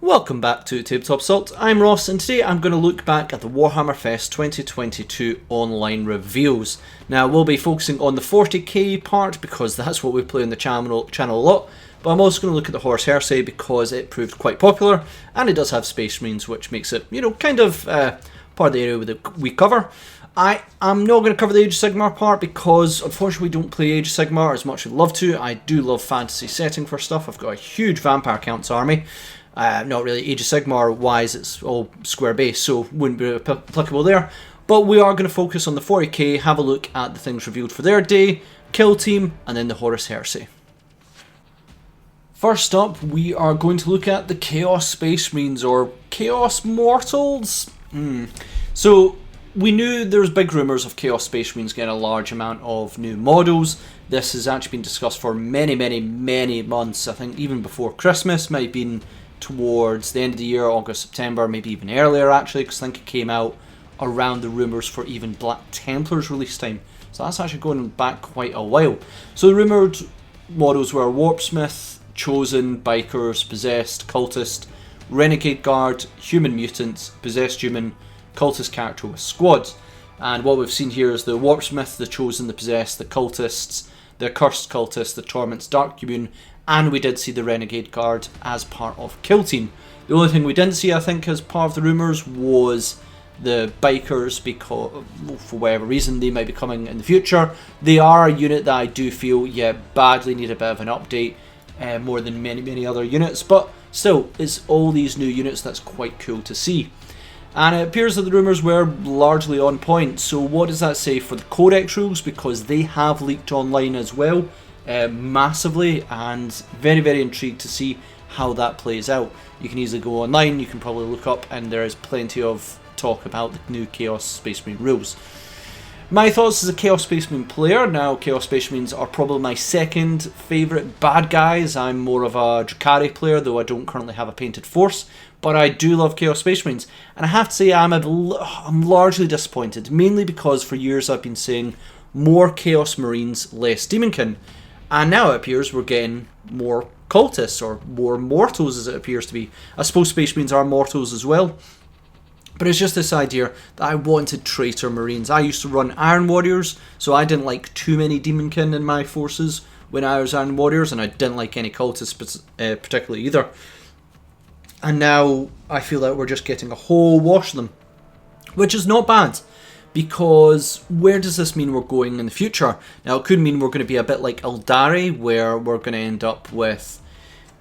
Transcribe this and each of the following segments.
Welcome back to Tabletop Salt. I'm Ross, and today I'm going to look back at the Warhammer Fest 2022 online reveals. Now, we'll be focusing on the 40k part because that's what we play on the channel a lot, but I'm also going to look at the Horus Heresy because it proved quite popular, and it does have Space Marines, which makes it, kind of part of the area that we cover. I am not going to cover the Age of Sigmar part because, unfortunately, we don't play Age of Sigmar as much as I'd love to. I do love fantasy setting for stuff. I've got a huge Vampire Counts army. Not really Age of Sigmar wise, it's all square base, so wouldn't be applicable there. But we are going to focus on the 40k, have a look at the things revealed for their day, Kill Team, and then the Horus Heresy. First up, we are going to look at the Chaos Space Marines, or Chaos Mortals. So, we knew there was big rumours of Chaos Space Marines getting a large amount of new models. This has actually been discussed for many months. I think even before Christmas, might have been towards the end of the year, August, September, maybe even earlier actually, because I think it came out around the rumours for even Black Templar's release time. So that's actually going back quite a while. So the rumoured models were Warpsmith, Chosen, Bikers, Possessed, Cultist, Renegade Guard, Human Mutant, Possessed Human, Cultist character with squads. And what we've seen here is the Warpsmith, the Chosen, the Possessed, the Cultists, the Cursed Cultist, the Torment's Dark Commune, and we did see the Renegade Guard as part of Kill Team. The only thing we didn't see, I think, as part of the rumours was the Bikers, because for whatever reason they might be coming in the future. They are a unit that I do feel, badly need a bit of an update, more than many other units, but still, it's all these new units that's quite cool to see. And it appears that the rumours were largely on point. So what does that say for the Codex rules? Because they have leaked online as well, massively, and very intrigued to see how that plays out. You can easily go online, you can probably look up, and there is plenty of talk about the new Chaos Space Marine rules. My thoughts as a Chaos Space Marine player. Now, Chaos Space Marines are probably my second favourite bad guys. I'm more of a Drukhari player, though I don't currently have a painted force, but I do love Chaos Space Marines. And I have to say I'm largely disappointed, mainly because for years I've been saying more Chaos Marines, less Demonkin. And now it appears we're getting more cultists, or more mortals as it appears to be. I suppose Space Marines are mortals as well. But it's just this idea that I wanted Traitor Marines. I used to run Iron Warriors, so I didn't like too many Demonkin in my forces when I was Iron Warriors, and I didn't like any cultists particularly either. And now I feel that we're just getting a whole wash of them, which is not bad. Because where does this mean we're going in the future? Now, it could mean we're going to be a bit like Eldari, where we're going to end up with,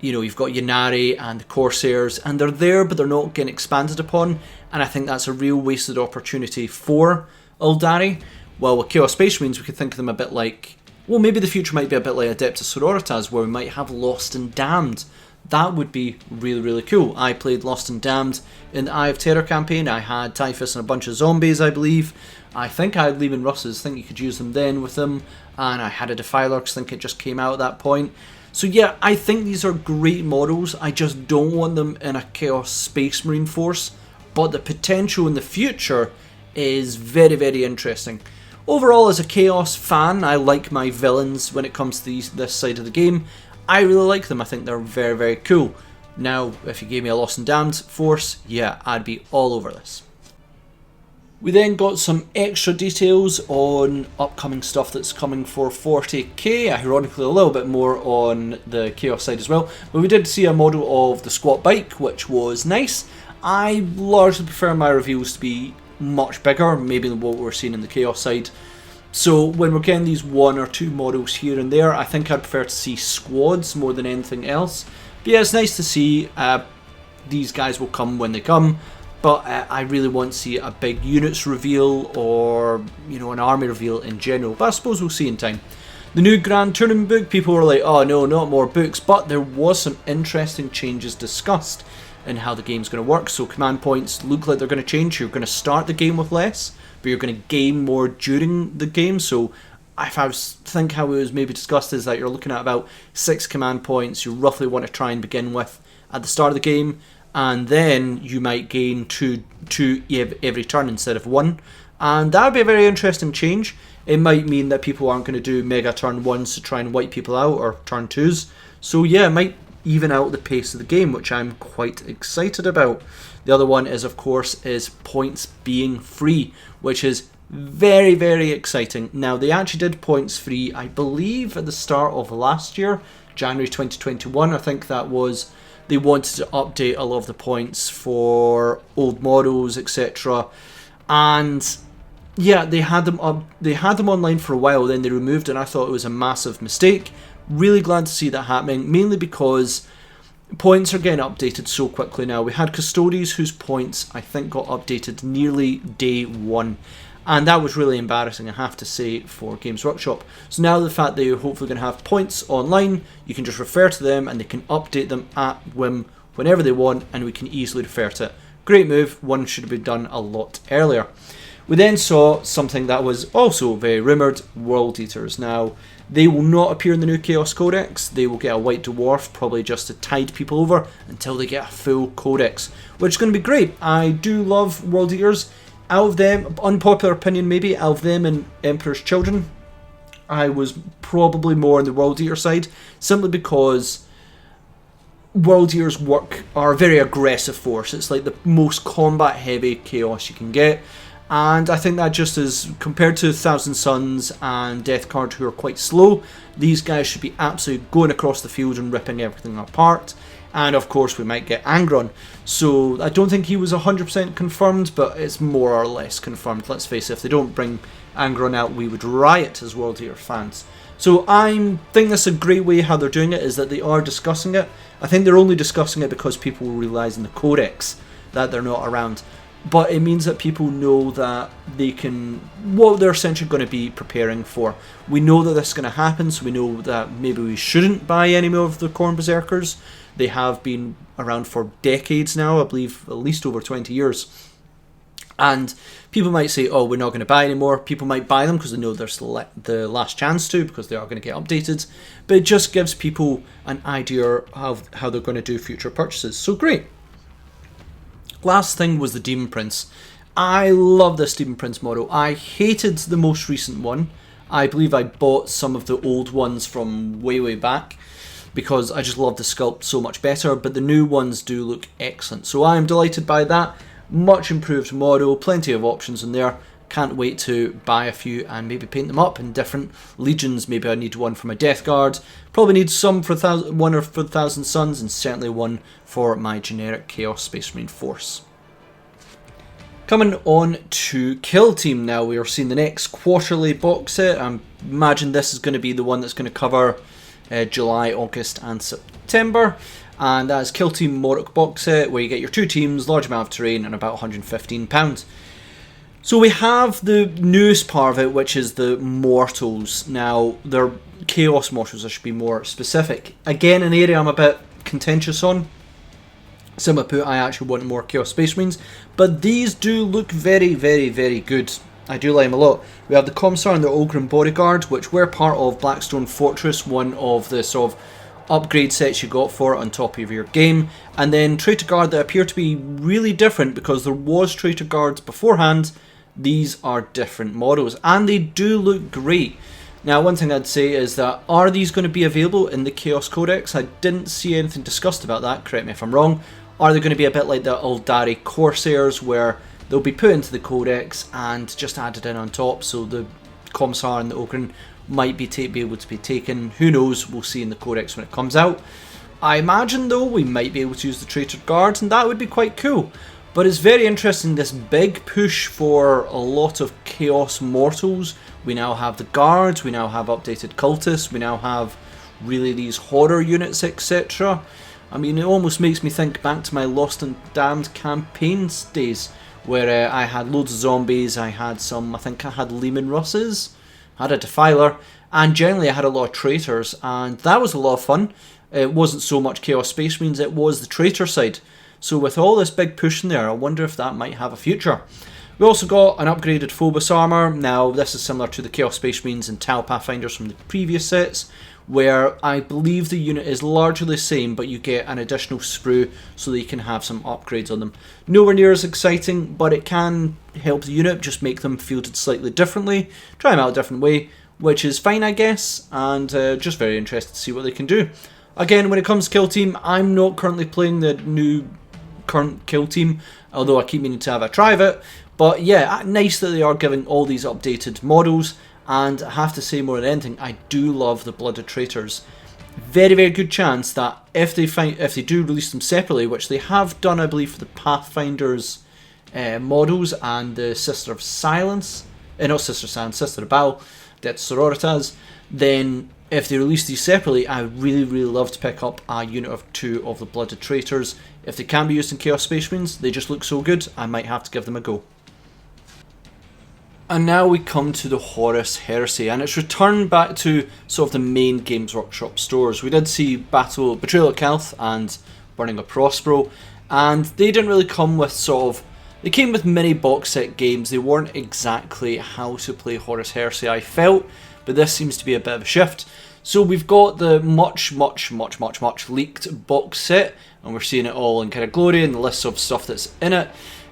you've got Ynnari and the Corsairs, and they're there, but they're not getting expanded upon, and I think that's a real wasted opportunity for Eldari. Well, with Chaos Space Marines, we could think of them a bit like, well, maybe the future might be a bit like Adeptus Sororitas, where we might have Lost and Damned. That would be really cool. I played Lost and Damned in the Eye of Terror campaign. I had Typhus and a bunch of zombies, I believe. I think I had Lehman Russes. I think you could use them then with them. And I had a Defiler, because I think it just came out at that point. So yeah, I think these are great models. I just don't want them in a Chaos Space Marine force. But the potential in the future is very interesting. Overall, as a Chaos fan, I like my villains when it comes to this side of the game. I really like them. I think they're very cool. Now, if you gave me a Lost and Damned force, yeah, I'd be all over this. We then got some extra details on upcoming stuff that's coming for 40k, ironically a little bit more on the Chaos side as well. But we did see a model of the Squat Bike, which was nice. I largely prefer my reveals to be much bigger, maybe than what we're seeing in the Chaos side. So when we're getting these one or two models here and there, I think I'd prefer to see squads more than anything else. But yeah, it's nice to see. These guys will come when they come, but I really want to see a big units reveal, or an army reveal in general. But I suppose we'll see in time. The new Grand Tournament book, people were like, oh no, not more books, but there was some interesting changes discussed in how the game's going to work. So command points look like they're going to change. You're going to start the game with less, but you're going to gain more during the game. So if I think how it was maybe discussed is that you're looking at about 6 command points you roughly want to try and begin with at the start of the game, and then you might gain two every turn instead of 1. And that would be a very interesting change. It might mean that people aren't going to do mega turn 1s to try and wipe people out, or turn 2s. So yeah, it might even out the pace of the game, which I'm quite excited about. The other one is, of course, is points being free, which is very, very exciting. Now, they actually did points free, I believe, at the start of last year, January 2021. I think that was, they wanted to update a lot of the points for old models, etc. And yeah, they had them online for a while, then they removed it, and I thought it was a massive mistake. Really glad to see that happening, mainly because points are getting updated so quickly now. We had Custodes whose points, I think, got updated nearly day one. And that was really embarrassing, I have to say, for Games Workshop. So now the fact that you're hopefully going to have points online, you can just refer to them and they can update them at whim whenever they want, and we can easily refer to it. Great move, one should have been done a lot earlier. We then saw something that was also very rumoured, World Eaters. Now, they will not appear in the new Chaos Codex. They will get a white dwarf, probably just to tide people over until they get a full codex, which is going to be great. I do love World Eaters. Out of them, unpopular opinion maybe, out of them and Emperor's Children, I was probably more on the World Eater side, simply because World Eaters are a very aggressive force. It's like the most combat heavy chaos you can get, and I think that just is, compared to Thousand Suns and Death Guard, who are quite slow, these guys should be absolutely going across the field and ripping everything apart. And of course we might get Angron. So I don't think he was 100% confirmed, but it's more or less confirmed. Let's face it, if they don't bring Angron out, we would riot as World Eater fans. So I think that's a great way how they're doing it, is that they are discussing it. I think they're only discussing it because people will realise in the codex that they're not around. But it means that people know that they can, what they're essentially going to be preparing for. We know that this is going to happen, so we know that maybe we shouldn't buy any more of the Khorne Berserkers. They have been around for decades now, I believe at least over 20 years. And people might say, oh, we're not going to buy anymore. People might buy them because they know there's the last chance to, because they are going to get updated. But it just gives people an idea of how they're going to do future purchases. So great. Last thing was the Demon Prince. I love this Demon Prince model. I hated the most recent one. I believe I bought some of the old ones from way back, because I just love the sculpt so much better, but the new ones do look excellent. So I am delighted by that. Much improved model, plenty of options in there. Can't wait to buy a few and maybe paint them up in different legions. Maybe I need one for my Death Guard. Probably need some for one or for Thousand Suns, and certainly one for my generic Chaos Space Marine force. Coming on to Kill Team now, we are seeing the next quarterly box set. I imagine this is going to be the one that's going to cover July, August and September, and that is Kill Team Morok box set, where you get your two teams, large amount of terrain, and about £115. So we have the newest part of it, which is the Mortals. Now, they're Chaos Mortals, I should be more specific. Again, an area I'm a bit contentious on. Simply put, I actually want more Chaos Space Marines, but these do look very, very, very good. I do like them a lot. We have the Commissar and the Ogryn Bodyguard, which were part of Blackstone Fortress, one of the sort of upgrade sets you got for it on top of your game. And then Traitor Guard that appear to be really different, because there was Traitor Guards beforehand. These are different models, and they do look great. Now, one thing I'd say is that, are these going to be available in the Chaos Codex? I didn't see anything discussed about that, correct me if I'm wrong. Are they going to be a bit like the Aldari Corsairs, where they'll be put into the Codex and just added in on top, so the Commissar and the Ogryn might be able to be taken? Who knows, we'll see in the Codex when it comes out. I imagine though we might be able to use the Traitor Guards, and that would be quite cool. But it's very interesting, this big push for a lot of Chaos Mortals. We now have the Guards, we now have updated Cultists, we now have really these horror units, etc. I mean, it almost makes me think back to my Lost and Damned campaigns days, where I had loads of zombies, I had some, I think I had Lehman Russes, I had a Defiler, and generally I had a lot of Traitors, and that was a lot of fun. It wasn't so much Chaos Space Marines, it was the Traitor side. So with all this big push in there, I wonder if that might have a future. We also got an upgraded Phobos armor. Now, this is similar to the Chaos Space Marines and Tau Pathfinders from the previous sets, where I believe the unit is largely the same, but you get an additional sprue so that you can have some upgrades on them. Nowhere near as exciting, but it can help the unit, just make them fielded slightly differently, try them out a different way, which is fine, I guess, and just very interested to see what they can do. Again, when it comes to Kill Team, I'm not currently playing the new current Kill Team, although I keep meaning to have a try of it. But yeah, nice that they are giving all these updated models, and I have to say more than anything, I do love the Blooded Traitors. Very, very good chance that if they do release them separately, which they have done, I believe, for the Pathfinders models and the Sister of Silence, not Sister of Silence, Sister of Baal, Det Sororitas, then if they release these separately, I really, really love to pick up a unit of 2 of the Blooded Traitors. If they can be used in Chaos Space Marines, they just look so good, I might have to give them a go. And now we come to the Horus Heresy, and it's returned back to sort of the main Games Workshop stores. We did see Betrayal at Kelth and Burning of Prospero, and they didn't really come with they came with mini box set games. They weren't exactly how to play Horus Heresy, I felt, but this seems to be a bit of a shift. So we've got the much leaked box set, and we're seeing it all in kind of glory and the list of stuff that's in it.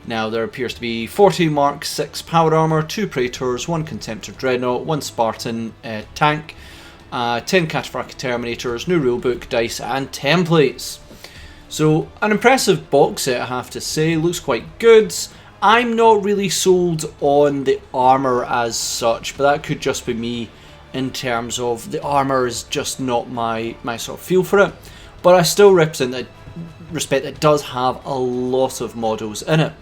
Now there appears to be 40 Mark 6 power armor, 2 Praetors, 1 Contemptor Dreadnought, 1 Spartan tank, 10 Cataphractic Terminators, new rulebook, dice and templates. So an impressive box set, I have to say, looks quite good. I'm not really sold on the armor as such, but that could just be me in terms of the armor is just not my sort of feel for it. But I still respect that it does have a lot of models in it.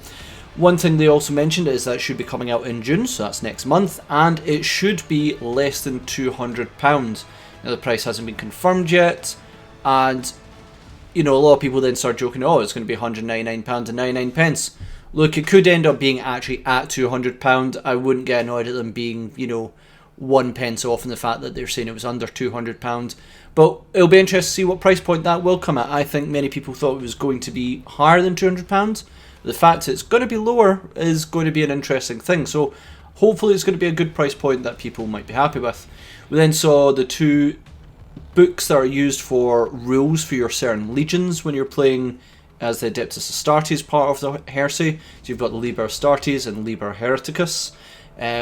One thing they also mentioned is that it should be coming out in June, so that's next month, and it should be less than £200. Now the price hasn't been confirmed yet, and you know, a lot of people then start joking, oh, it's going to be £199.99. Look, it could end up being actually at £200. I wouldn't get annoyed at them being, you know, 1 pence off in the fact that they're saying it was under £200. But it'll be interesting to see what price point that will come at. I think many people thought it was going to be higher than £200. The fact it's going to be lower is going to be an interesting thing. So hopefully it's going to be a good price point that people might be happy with. We then saw the 2 books that are used for rules for your certain legions when you're playing as the Adeptus Astartes part of the Heresy. So you've got the Liber Astartes and Liber Hereticus,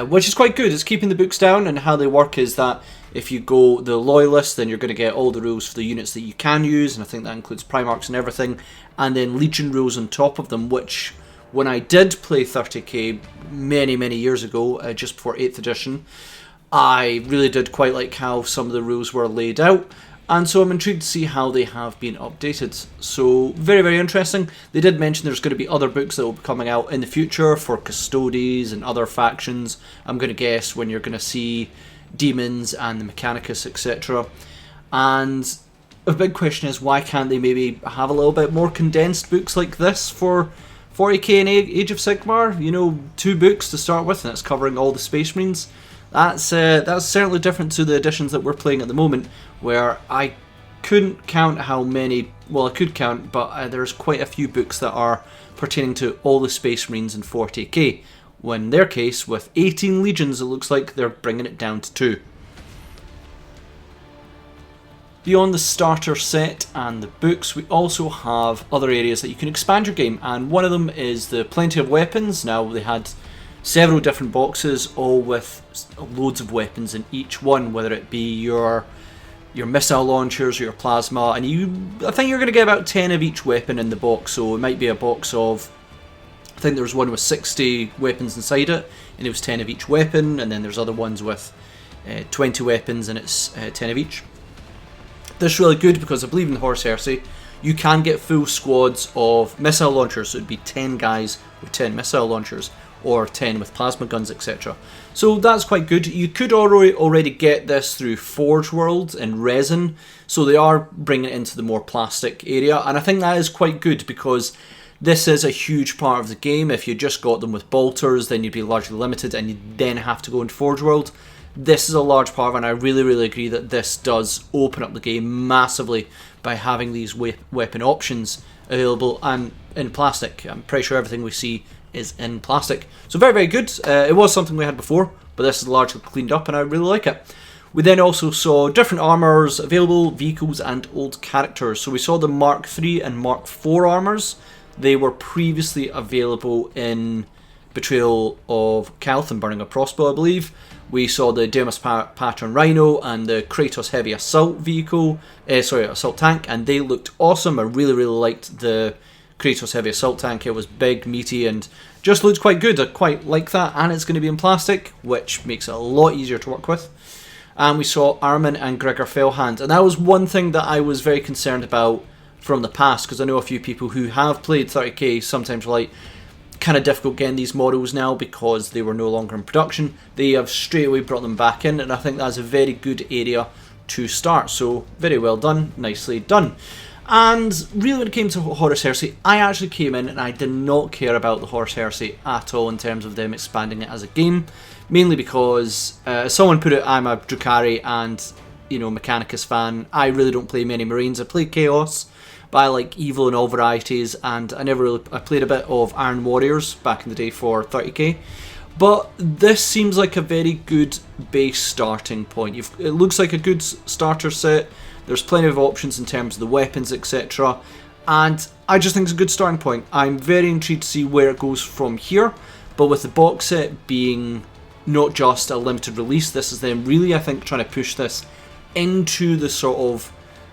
which is quite good. It's keeping the books down, and how they work is that if you go the Loyalist, then you're going to get all the rules for the units that you can use, and I think that includes Primarchs and everything, and then Legion rules on top of them, which when I did play 30k many years ago, just before 8th edition, I really did quite like how some of the rules were laid out, and so I'm intrigued to see how they have been updated. So very interesting. They did mention there's going to be other books that will be coming out in the future for Custodes and other factions. I'm going to guess when you're going to see Demons and the Mechanicus, etc. And a big question is, why can't they maybe have a little bit more condensed books like this for 40k and Age of Sigmar? You know, 2 books to start with, and it's covering all the Space Marines. That's certainly different to the editions that we're playing at the moment, where I couldn't count how many, well I could count, but there's quite a few books that are pertaining to all the Space Marines in 40k. When in their case, with 18 legions, it looks like they're bringing it down to 2. Beyond the starter set and the books, we also have other areas that you can expand your game, and one of them is the Plenty of Weapons. Now, they had several different boxes, all with loads of weapons in each one, whether it be your missile launchers or your plasma, and I think you're going to get about 10 of each weapon in the box. So it might be a box of, I think there was one with 60 weapons inside it, and it was 10 of each weapon, and then there's other ones with 20 weapons, and it's 10 of each. This is really good because I believe in the Horus Heresy, you can get full squads of missile launchers, so it'd be 10 guys with 10 missile launchers, or 10 with plasma guns, etc. So that's quite good. You could already get this through Forge World and Resin, so they are bringing it into the more plastic area, and I think that is quite good because this is a huge part of the game. If you just got them with bolters, then you'd be largely limited, and you'd then have to go into Forge World. This is a large part of it, and I really agree that this does open up the game massively by having these weapon options available and in plastic. I'm pretty sure everything we see is in plastic. So very good. It was something we had before, but this is largely cleaned up, and I really like it. We then also saw different armors available, vehicles, and old characters. So we saw the Mark III and Mark IV armors. They were previously available in Betrayal of Calth and Burning of Prospero, I believe. We saw the Deimos Pattern Rhino and the Kratos Heavy Assault Vehicle, Assault Tank, and they looked awesome. I really, really liked the Kratos Heavy Assault Tank. It was big, meaty, and just looked quite good. I quite like that, and it's going to be in plastic, which makes it a lot easier to work with. And we saw Armin and Gregor Fellhand, and that was one thing that I was very concerned about from the past, because I know a few people who have played 30k sometimes were like, kind of difficult getting these models now because they were no longer in production. They have straight away brought them back in, and I think that's a very good area to start. So very well done, nicely done. And really when it came to Horus Heresy, I actually came in and I did not care about the Horus Heresy at all in terms of them expanding it as a game, mainly because someone put it, I'm a Drukhari and Mechanicus fan. I really don't play many Marines. I play Chaos, but I like Evil in all varieties, and I played a bit of Iron Warriors back in the day for 30k. But this seems like a very good base starting point. It looks like a good starter set. There's plenty of options in terms of the weapons, etc. And I just think it's a good starting point. I'm very intrigued to see where it goes from here. But with the box set being not just a limited release, this is them really, I think, trying to push this into the sort of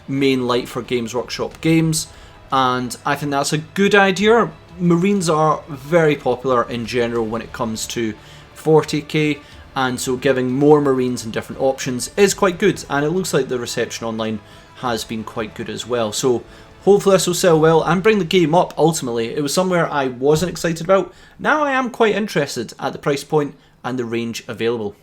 main light for Games Workshop games, and I think that's a good idea. Marines are very popular in general when it comes to 40k, and so giving more Marines and different options is quite good, and it looks like the reception online has been quite good as well. So hopefully this will sell well and bring the game up ultimately. It was somewhere I wasn't excited about. Now I am quite interested at the price point and the range available.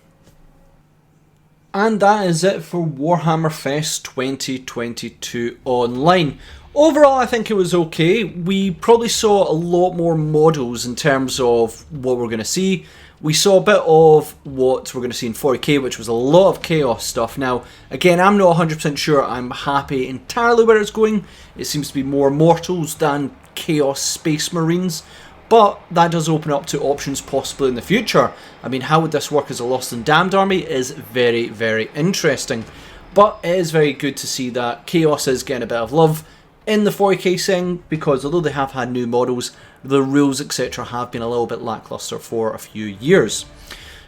And that is it for Warhammer Fest 2022 online. Overall, I think it was okay. We probably saw a lot more models in terms of what we're going to see. We saw a bit of what we're going to see in 40k, which was a lot of Chaos stuff. Now, again, I'm not 100% sure I'm happy entirely where it's going. It seems to be more Mortals than Chaos Space Marines. But that does open up to options possibly in the future. I mean, how would this work as a Lost and Damned army is very, very interesting. But it is very good to see that Chaos is getting a bit of love in the 40k thing, because although they have had new models, the rules, etc. have been a little bit lackluster for a few years.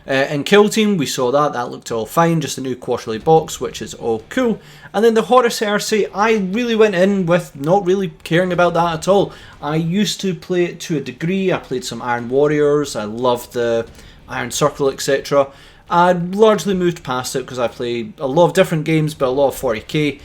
In Kill Team, we saw that looked all fine, just a new quarterly box, which is all cool. And then the Horus Heresy, I really went in with not really caring about that at all. I used to play it to a degree. I played some Iron Warriors, I loved the Iron Circle, etc. I largely moved past it because I played a lot of different games, but a lot of 40k.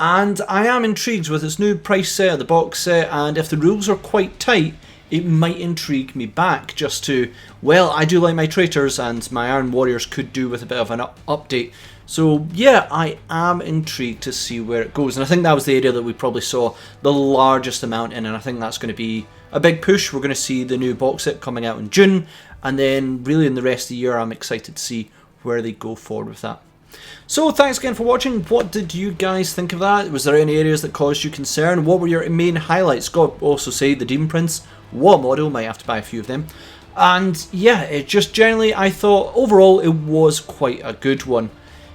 And I am intrigued with its new price set, the box set, and if the rules are quite tight, it might intrigue me back just to, well, I do like my traitors and my Iron Warriors could do with a bit of an update. So yeah, I am intrigued to see where it goes, and I think that was the area that we probably saw the largest amount in, and I think that's going to be a big push. We're going to see the new box set coming out in June, and then really in the rest of the year I'm excited to see where they go forward with that. So thanks again for watching. What did you guys think of that? Was there any areas that caused you concern? What were your main highlights? Got also say the Demon Prince, what model, might have to buy a few of them. And yeah, it just generally, I thought overall it was quite a good one.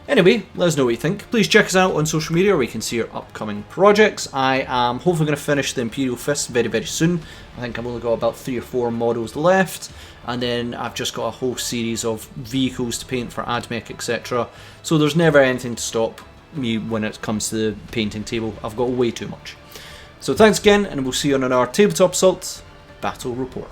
Anyway, let us know what you think. Please check us out on social media where you can see our upcoming projects. I am hopefully going to finish the Imperial Fist very, very soon. I think I've only got about 3 or 4 models left. And then I've just got a whole series of vehicles to paint for AdMech, etc. So there's never anything to stop me when it comes to the painting table. I've got way too much. So thanks again, and we'll see you on our Tabletop Assault Battle Report.